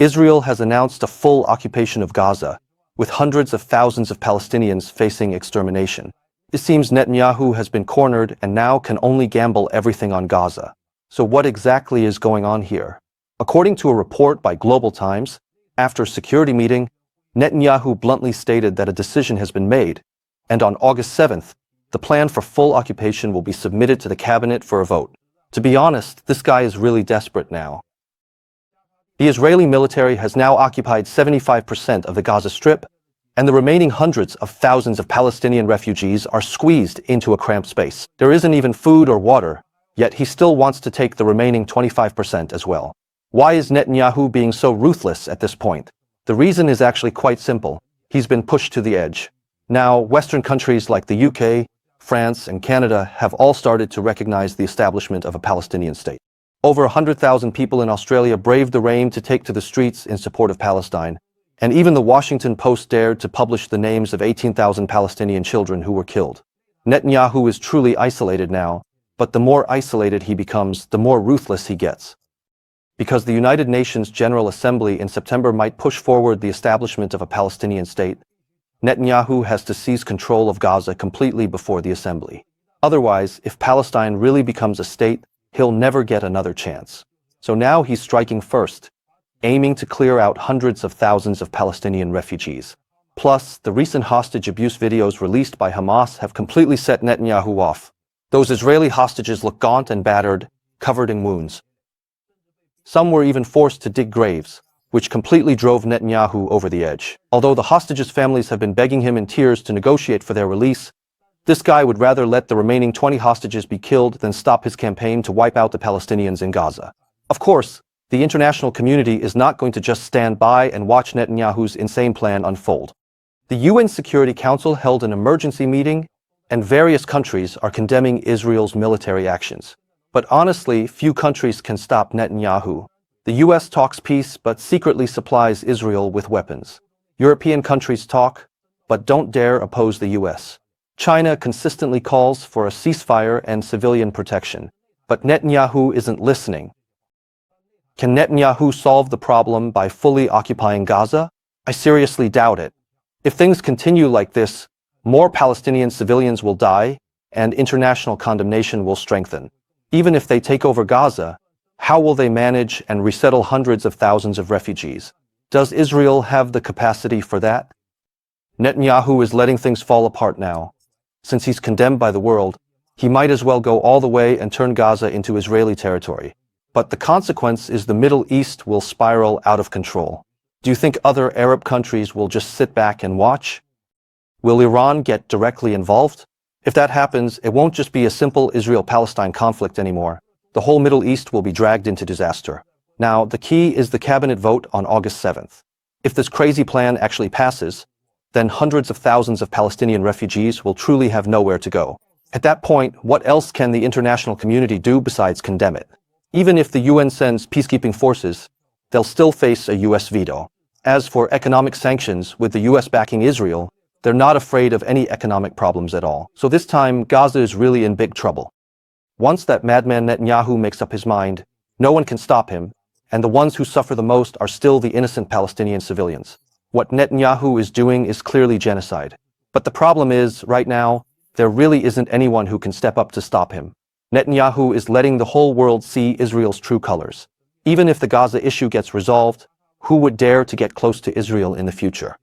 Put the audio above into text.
Israel has announced a full occupation of Gaza, with hundreds of thousands of Palestinians facing extermination. It seems Netanyahu has been cornered and now can only gamble everything on Gaza. So what exactly is going on here? According to a report by Global Times, after a security meeting, Netanyahu bluntly stated that a decision has been made, and on August 7th, the plan for full occupation will be submitted to the cabinet for a vote. To be honest, this guy is really desperate now. The Israeli military has now occupied 75% of the Gaza Strip, and the remaining hundreds of thousands of Palestinian refugees are squeezed into a cramped space. There isn't even food or water, yet he still wants to take the remaining 25% as well. Why is Netanyahu being so ruthless at this point? The reason is actually quite simple. He's been pushed to the edge. Now, Western countries like the UK, France, and Canada have all started to recognize the establishment of a Palestinian state. Over 100,000 people in Australia braved the rain to take to the streets in support of Palestine, and even the Washington Post dared to publish the names of 18,000 Palestinian children who were killed. Netanyahu is truly isolated now, but the more isolated he becomes, the more ruthless he gets. Because the United Nations General Assembly in September might push forward the establishment of a Palestinian state, Netanyahu has to seize control of Gaza completely before the assembly. Otherwise, if Palestine really becomes a state, he'll never get another chance. So now he's striking first, aiming to clear out hundreds of thousands of Palestinian refugees. Plus, the recent hostage abuse videos released by Hamas have completely set Netanyahu off. Those Israeli hostages look gaunt and battered, covered in wounds. Some were even forced to dig graves, which completely drove Netanyahu over the edge. Although the hostages' families have been begging him in tears to negotiate for their release, this guy would rather let the remaining 20 hostages be killed than stop his campaign to wipe out the Palestinians in Gaza. Of course, the international community is not going to just stand by and watch Netanyahu's insane plan unfold. The UN Security Council held an emergency meeting, and various countries are condemning Israel's military actions. But honestly, few countries can stop Netanyahu. The US talks peace but secretly supplies Israel with weapons. European countries talk, but don't dare oppose the US. China consistently calls for a ceasefire and civilian protection, but Netanyahu isn't listening. Can Netanyahu solve the problem by fully occupying Gaza? I seriously doubt it. If things continue like this, more Palestinian civilians will die, and international condemnation will strengthen. Even if they take over Gaza, how will they manage and resettle hundreds of thousands of refugees? Does Israel have the capacity for that? Netanyahu is letting things fall apart now. Since he's condemned by the world, he might as well go all the way and turn Gaza into Israeli territory. But the consequence is the Middle East will spiral out of control. Do you think other Arab countries will just sit back and watch? Will Iran get directly involved? If that happens, it won't just be a simple Israel-Palestine conflict anymore. The whole Middle East will be dragged into disaster. Now, the key is the cabinet vote on August 7th. If this crazy plan actually passes, then hundreds of thousands of Palestinian refugees will truly have nowhere to go. At that point, what else can the international community do besides condemn it? Even if the UN sends peacekeeping forces, they'll still face a US veto. As for economic sanctions, with the US backing Israel, they're not afraid of any economic problems at all. So this time, Gaza is really in big trouble. Once that madman Netanyahu makes up his mind, no one can stop him, and the ones who suffer the most are still the innocent Palestinian civilians. What Netanyahu is doing is clearly genocide. But the problem is, right now, there really isn't anyone who can step up to stop him. Netanyahu is letting the whole world see Israel's true colors. Even if the Gaza issue gets resolved, who would dare to get close to Israel in the future?